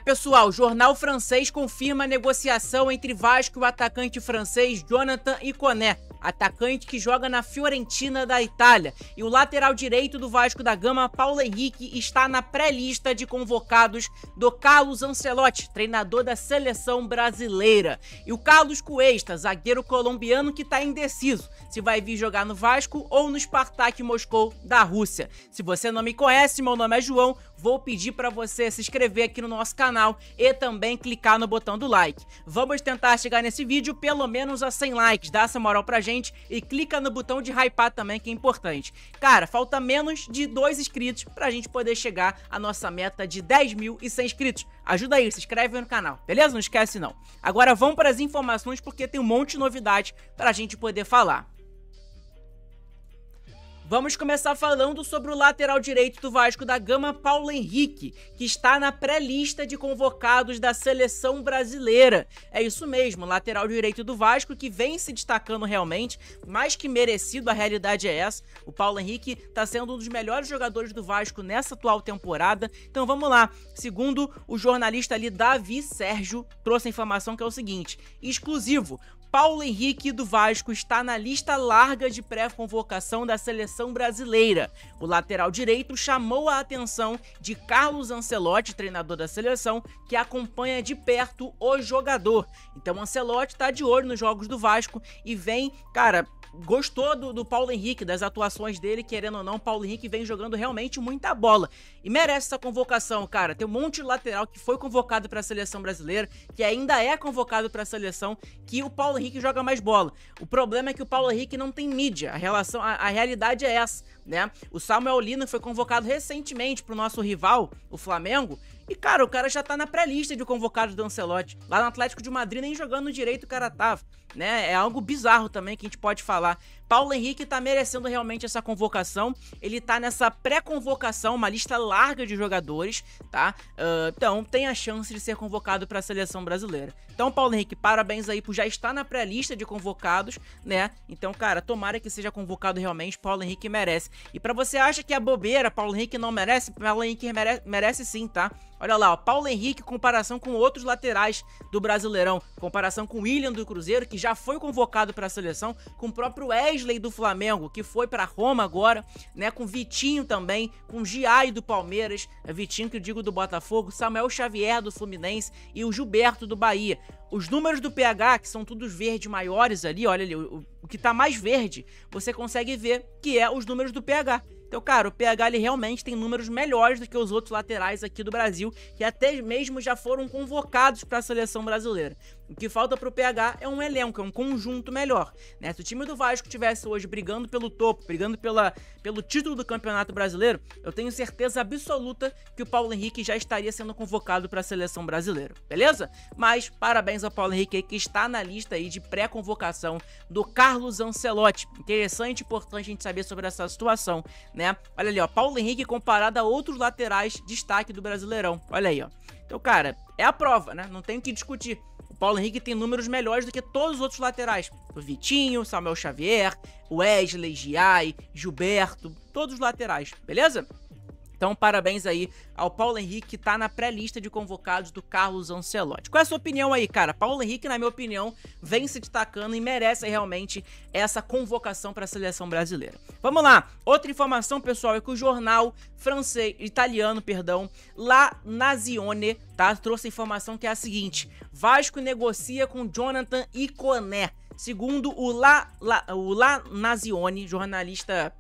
Pessoal, o jornal francês confirma a negociação entre Vasco e o atacante francês Jonathan Iconé, atacante que joga na Fiorentina da Itália. E o lateral direito do Vasco da Gama, Paulo Henrique, está na pré-lista de convocados do Carlos Ancelotti, treinador da seleção brasileira. E o Carlos Cuesta, zagueiro colombiano que está indeciso se vai vir jogar no Vasco ou no Spartak Moscou da Rússia. Se você não me conhece, meu nome é João, vou pedir para você se inscrever aqui no nosso canal e também clicar no botão do like. Vamos tentar chegar nesse vídeo pelo menos a 100 likes, dá essa moral pra gente e clica no botão de hypar também, que é importante. Cara, falta menos de 2 inscritos pra gente poder chegar à nossa meta de 10.100 inscritos. Ajuda aí, se inscreve no canal, beleza? Não esquece não. Agora vamos para as informações porque tem um monte de novidade pra gente poder falar. Vamos começar falando sobre o lateral direito do Vasco da Gama, Paulo Henrique, que está na pré-lista de convocados da seleção brasileira. É isso mesmo, lateral direito do Vasco que vem se destacando realmente, mais que merecido, a realidade é essa. O Paulo Henrique está sendo um dos melhores jogadores do Vasco nessa atual temporada. Então vamos lá, segundo o jornalista ali Davi Sérgio, trouxe a informação que é o seguinte, exclusivo: Paulo Henrique do Vasco está na lista larga de pré-convocação da seleção brasileira. O lateral direito chamou a atenção de Carlos Ancelotti, treinador da seleção, que acompanha de perto o jogador. Então Ancelotti está de olho nos jogos do Vasco e vem, cara, gostou do Paulo Henrique, das atuações dele, querendo ou não, Paulo Henrique vem jogando realmente muita bola e merece essa convocação, cara. Tem um monte de lateral que foi convocado para a seleção brasileira, que ainda é convocado para a seleção, que o Paulo Henrique joga mais bola. O problema é que o Paulo Henrique não tem mídia, a realidade é essa, né? O Samuel Lino foi convocado recentemente pro nosso rival, o Flamengo, e, cara, o cara já tá na pré-lista de convocados do Ancelotti. Lá no Atlético de Madrid, nem jogando direito o cara tava, né? É algo bizarro também que a gente pode falar. Paulo Henrique tá merecendo realmente essa convocação. Ele tá nessa pré-convocação, uma lista larga de jogadores, tá? Então, tem a chance de ser convocado para a seleção brasileira. Então, Paulo Henrique, parabéns aí por já estar na pré-lista de convocados, né? Então, cara, tomara que seja convocado realmente. Paulo Henrique merece. E pra você acha que é bobeira, Paulo Henrique não merece? Paulo Henrique merece sim, tá? Olha lá, ó, Paulo Henrique, comparação com outros laterais do Brasileirão, comparação com o William do Cruzeiro, que já foi convocado para a seleção, com o próprio Wesley do Flamengo, que foi para Roma agora, né, com Vitinho também, com Giai do Palmeiras, Vitinho que eu digo do Botafogo, Samuel Xavier do Fluminense e o Gilberto do Bahia. Os números do PH, que são todos verdes maiores ali, olha ali, o que tá mais verde, você consegue ver que é os números do PH. Então, cara, o PH ele realmente tem números melhores do que os outros laterais aqui do Brasil, que até mesmo já foram convocados para a seleção brasileira. O que falta pro PH é um elenco, é um conjunto melhor, né? Se o time do Vasco tivesse hoje brigando pelo topo, brigando pelo título do Campeonato Brasileiro, eu tenho certeza absoluta que o Paulo Henrique já estaria sendo convocado para a seleção brasileira, beleza? Mas parabéns ao Paulo Henrique aí, que está na lista aí de pré-convocação do Carlos Ancelotti. Interessante, importante a gente saber sobre essa situação, né? Olha ali, ó, Paulo Henrique comparado a outros laterais destaque do Brasileirão. Olha aí, ó. Então, cara, é a prova, né? Não tem o que discutir. O Paulo Henrique tem números melhores do que todos os outros laterais. O Vitinho, Samuel Xavier, Wesley, Giai, Gilberto, todos os laterais, beleza? Então, parabéns aí ao Paulo Henrique, que tá na pré-lista de convocados do Carlos Ancelotti. Qual é a sua opinião aí, cara? Paulo Henrique, na minha opinião, vem se destacando e merece realmente essa convocação para a seleção brasileira. Vamos lá. Outra informação, pessoal, é que o jornal italiano, La Nazione, tá? Trouxe a informação que é a seguinte: Vasco negocia com Jonathan Iconé. Segundo o La Nazione, jornalista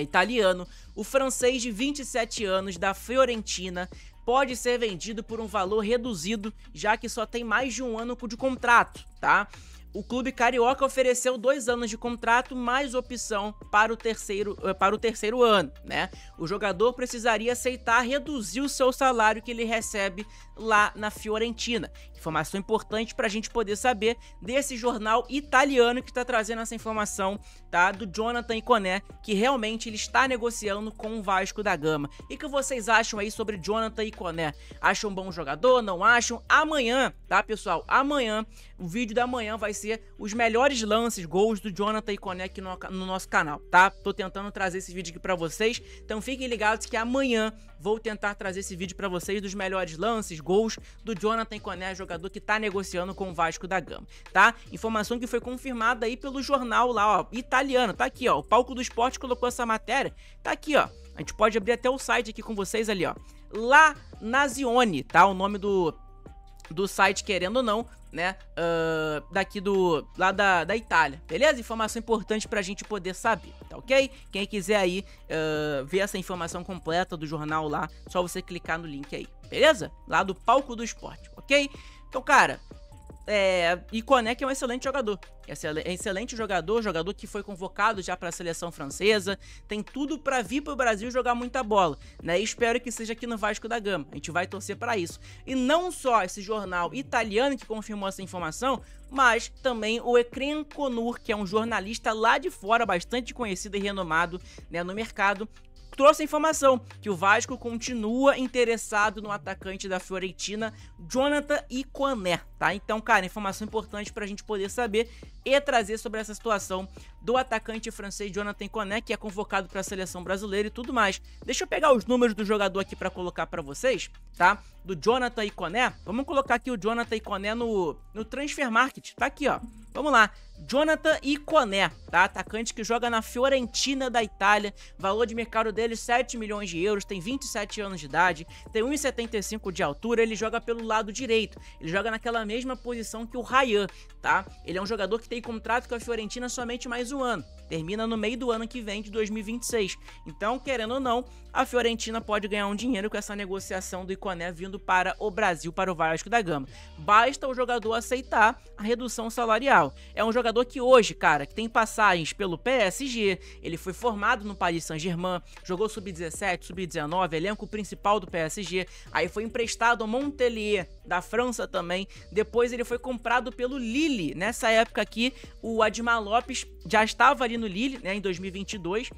italiano, o francês de 27 anos da Fiorentina pode ser vendido por um valor reduzido, já que só tem mais de um ano de contrato, tá? O clube carioca ofereceu 2 anos de contrato mais opção para o terceiro ano, né? O jogador precisaria aceitar reduzir o seu salário que ele recebe lá na Fiorentina. Informação importante para a gente poder saber desse jornal italiano que está trazendo essa informação, tá? Do Jonathan Iconé, que realmente ele está negociando com o Vasco da Gama. E o que vocês acham aí sobre Jonathan Iconé? Acham um bom jogador? Não acham? Amanhã, tá, pessoal? Amanhã, o vídeo da manhã vai ser trazer os melhores lances, gols do Jonathan Ikoné aqui no nosso canal, tá? Tô tentando trazer esse vídeo aqui pra vocês, então fiquem ligados que amanhã vou tentar trazer esse vídeo pra vocês dos melhores lances, gols do Jonathan Ikoné, jogador que tá negociando com o Vasco da Gama, tá? Informação que foi confirmada aí pelo jornal lá, ó, italiano, tá aqui, ó, o Palco do Esporte colocou essa matéria, tá aqui, ó, a gente pode abrir até o site aqui com vocês ali, ó, La Nazione, tá? O nome do site, querendo ou não, né, daqui lá da Itália, beleza? Informação importante pra gente poder saber, tá ok? Quem quiser aí ver essa informação completa do jornal lá, só você clicar no link aí, beleza? Lá do Palco do Esporte, ok? Então, cara, Ikoné que é um excelente jogador, jogador que foi convocado já para a seleção francesa, tem tudo para vir para o Brasil jogar muita bola, né? E espero que seja aqui no Vasco da Gama, a gente vai torcer para isso. E não só esse jornal italiano que confirmou essa informação, mas também o Ekren Konur, que é um jornalista lá de fora, bastante conhecido e renomado, né, no mercado, trouxe a informação que o Vasco continua interessado no atacante da Fiorentina, Jonathan Ikoné, tá? Então, cara, informação importante pra gente poder saber e trazer sobre essa situação do atacante francês Jonathan Ikoné, que é convocado para a seleção brasileira e tudo mais. Deixa eu pegar os números do jogador aqui para colocar para vocês, tá? Do Jonathan Ikoné. Vamos colocar aqui o Jonathan Ikoné no Transfer Market, tá aqui, ó. Vamos lá, Jonathan Ikoné, tá? Atacante que joga na Fiorentina da Itália, valor de mercado dele 7 milhões de euros, tem 27 anos de idade, tem 1,75 de altura, ele joga pelo lado direito, ele joga naquela mesma posição que o Ryan, tá? Ele é um jogador que tem contrato com a Fiorentina somente mais um ano, termina no meio do ano que vem, de 2026, então, querendo ou não, a Fiorentina pode ganhar um dinheiro com essa negociação do Ikoné vindo para o Brasil, para o Vasco da Gama. Basta o jogador aceitar a redução salarial. É um jogador que hoje, cara, que tem passagens pelo PSG, ele foi formado no Paris Saint-Germain, jogou sub-17, sub-19, elenco principal do PSG, aí foi emprestado ao Montpellier, da França também, depois ele foi comprado pelo Lille. Nessa época aqui, o Admar Lopes já estava ali no Lille, né, em 2022,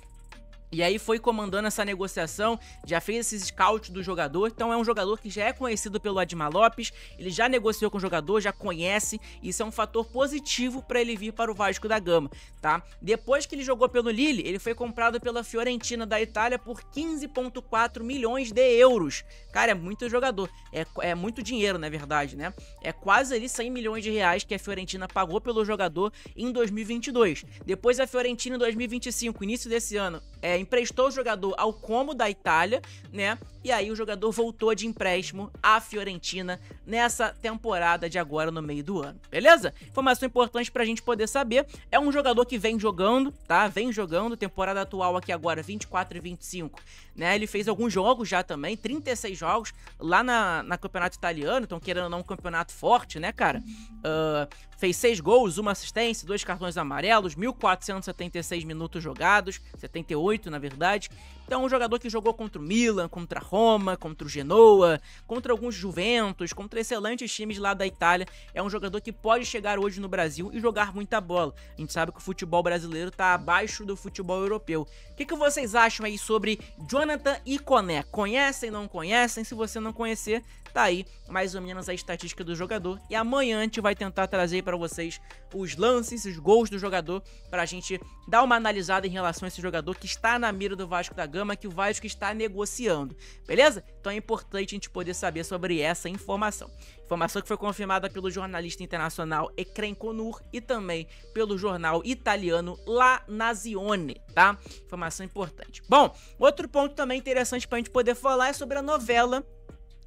e aí foi comandando essa negociação, já fez esses scouts do jogador, então é um jogador que já é conhecido pelo Admar Lopes, ele já negociou com o jogador, já conhece, e isso é um fator positivo para ele vir para o Vasco da Gama, tá? Depois que ele jogou pelo Lille, ele foi comprado pela Fiorentina da Itália por 15,4 milhões de euros. Cara, é muito jogador, é muito dinheiro, na verdade, né? É quase ali 100 milhões de reais que a Fiorentina pagou pelo jogador em 2022. Depois a Fiorentina em 2025, início desse ano, emprestou o jogador ao Como da Itália, né? E aí o jogador voltou de empréstimo à Fiorentina nessa temporada de agora no meio do ano, beleza? Informação importante pra gente poder saber, é um jogador que vem jogando, tá? Vem jogando, temporada atual aqui agora 24 e 25, né? Ele fez alguns jogos já também, 36 jogos lá na campeonato italiano, então querendo ou não um campeonato forte, né, cara? Fez 6 gols, 1 assistência, 2 cartões amarelos, 1.476 minutos jogados, 78 na verdade. Então, um jogador que jogou contra o Milan, contra a Roma, contra o Genoa, contra alguns Juventus, contra excelentes times lá da Itália. É um jogador que pode chegar hoje no Brasil e jogar muita bola. A gente sabe que o futebol brasileiro tá abaixo do futebol europeu. O que vocês acham aí sobre Jonathan Ikoné? Conhecem, não conhecem? Se você não conhecer, tá aí mais ou menos a estatística do jogador. E amanhã a gente vai tentar trazer para vocês os lances, os gols do jogador, pra gente dar uma analisada em relação a esse jogador que está na mira do Vasco da Gama, que o Vasco está negociando, beleza? Então é importante a gente poder saber sobre essa informação. Informação que foi confirmada pelo jornalista internacional Ekren Konur e também pelo jornal italiano La Nazione, tá? Informação importante. Bom, outro ponto também interessante pra gente poder falar é sobre a novela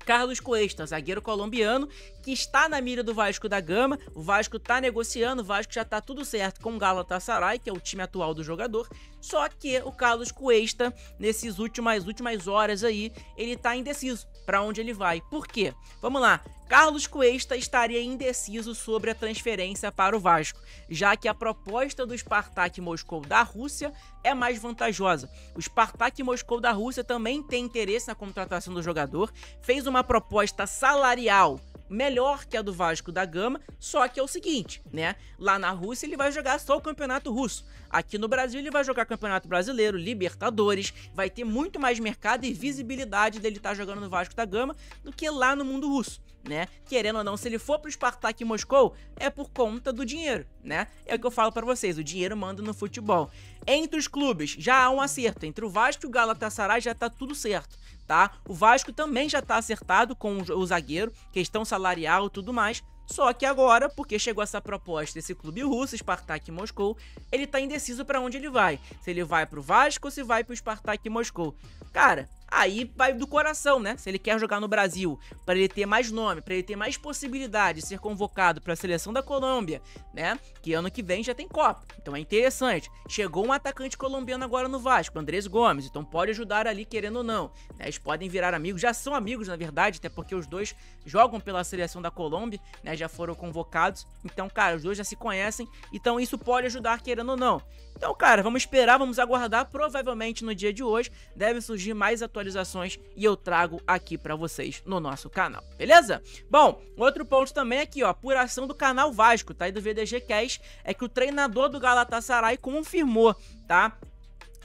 Carlos Cuesta, zagueiro colombiano, que está na mira do Vasco da Gama. O Vasco tá negociando, o Vasco já tá tudo certo com o Galatasaray, que é o time atual do jogador. Só que o Carlos Cuesta, nessas últimas horas aí, ele tá indeciso para onde ele vai. Por quê? Vamos lá. Carlos Cuesta estaria indeciso sobre a transferência para o Vasco, já que a proposta do Spartak Moscou da Rússia é mais vantajosa. O Spartak Moscou da Rússia também tem interesse na contratação do jogador, fez uma proposta salarial melhor que a do Vasco da Gama, só que é o seguinte, né? Lá na Rússia ele vai jogar só o campeonato russo. Aqui no Brasil ele vai jogar campeonato brasileiro, Libertadores, vai ter muito mais mercado e visibilidade dele estar jogando no Vasco da Gama do que lá no mundo russo. né? Querendo ou não, se ele for pro Spartak Moscou, é por conta do dinheiro, né? É o que eu falo pra vocês, o dinheiro manda no futebol. Entre os clubes, já há um acerto. Entre o Vasco e o Galatasaray já tá tudo certo, tá? O Vasco também já tá acertado com o zagueiro, questão salarial e tudo mais. Só que agora, porque chegou essa proposta desse clube russo, Spartak Moscou, ele tá indeciso pra onde ele vai. Se ele vai pro Vasco ou se vai pro Spartak Moscou. Cara, aí vai do coração, né? Se ele quer jogar no Brasil, para ele ter mais nome, para ele ter mais possibilidade de ser convocado para a seleção da Colômbia, né? Que ano que vem já tem Copa. Então é interessante. Chegou um atacante colombiano agora no Vasco, Andrés Gomes, então pode ajudar ali querendo ou não, né? Eles podem virar amigos, já são amigos na verdade, até porque os dois jogam pela seleção da Colômbia, né? Já foram convocados. Então, cara, os dois já se conhecem, então isso pode ajudar querendo ou não. Então, cara, vamos esperar, vamos aguardar. Provavelmente no dia de hoje deve surgir mais atualizações e eu trago aqui pra vocês no nosso canal, beleza? Bom, outro ponto também aqui, ó, apuração do canal Vasco, tá? E do VDG Cash, é que o treinador do Galatasaray confirmou, tá?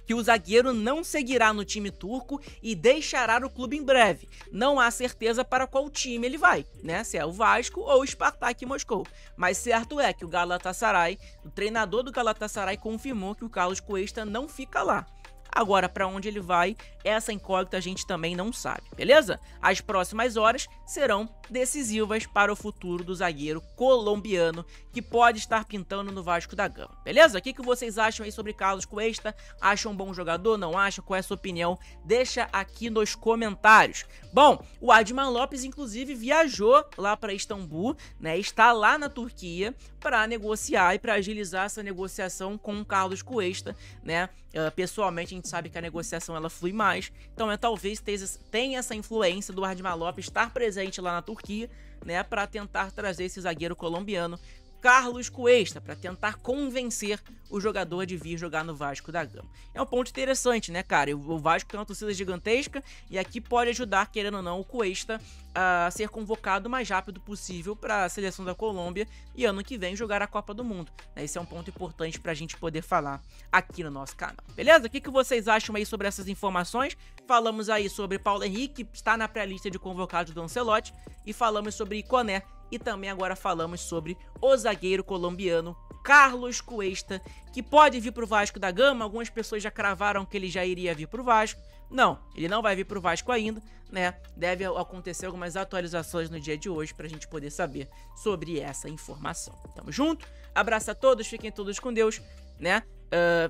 Que o zagueiro não seguirá no time turco e deixará o clube em breve. Não há certeza para qual time ele vai, né? Se é o Vasco ou o Spartak Moscou. Mas certo é que o Galatasaray, o treinador do Galatasaray confirmou que o Carlos Cuesta não fica lá. Agora, para onde ele vai, essa incógnita a gente também não sabe, beleza? As próximas horas serão decisivas para o futuro do zagueiro colombiano que pode estar pintando no Vasco da Gama, beleza? O que vocês acham aí sobre Carlos Cuesta? Acham um bom jogador? Não acham? Qual é a sua opinião? Deixa aqui nos comentários. Bom, o Adman Lopes, inclusive, viajou lá para Istambul, né? Está lá na Turquia para negociar e para agilizar essa negociação com o Carlos Cuesta, né? Pessoalmente, a gente sabe que a negociação ela flui mais, então talvez tenha essa influência do Adman Lopes estar presente lá na Turquia, né, para tentar trazer esse zagueiro colombiano Carlos Cuesta, para tentar convencer o jogador de vir jogar no Vasco da Gama. É um ponto interessante, né, cara? O Vasco tem uma torcida gigantesca e aqui pode ajudar, querendo ou não, o Cuesta a ser convocado o mais rápido possível para a seleção da Colômbia e ano que vem jogar a Copa do Mundo, né? Esse é um ponto importante para a gente poder falar aqui no nosso canal, beleza? O que vocês acham aí sobre essas informações? Falamos aí sobre Paulo Henrique, que está na pré-lista de convocados do Ancelotti, e falamos sobre Koné, e também agora falamos sobre o zagueiro colombiano Carlos Cuesta, que pode vir pro Vasco da Gama. Algumas pessoas já cravaram que ele já iria vir pro Vasco. Não, ele não vai vir pro Vasco ainda, né? Deve acontecer algumas atualizações no dia de hoje pra gente poder saber sobre essa informação. Tamo junto, abraço a todos, fiquem todos com Deus, né?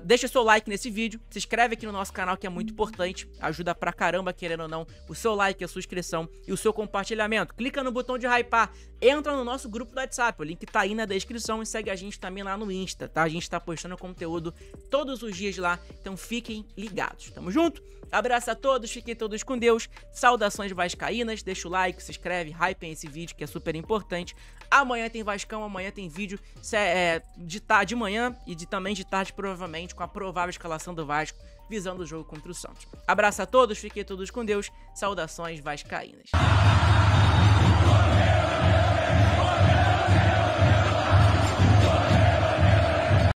Deixa seu like nesse vídeo, se inscreve aqui no nosso canal que é muito importante, ajuda pra caramba, querendo ou não, o seu like, a sua inscrição e o seu compartilhamento. Clica no botão de hypar, entra no nosso grupo do WhatsApp, o link tá aí na descrição, e segue a gente também lá no Insta, tá? A gente tá postando conteúdo todos os dias lá, então fiquem ligados. Tamo junto? Abraço a todos, fiquem todos com Deus, saudações vascaínas, deixa o like, se inscreve, hypem esse vídeo que é super importante. Amanhã tem Vascão, amanhã tem vídeo de manhã e também de tarde, provavelmente, com a provável escalação do Vasco, visando o jogo contra o Santos. Abraço a todos, fiquem todos com Deus, saudações vascaínas.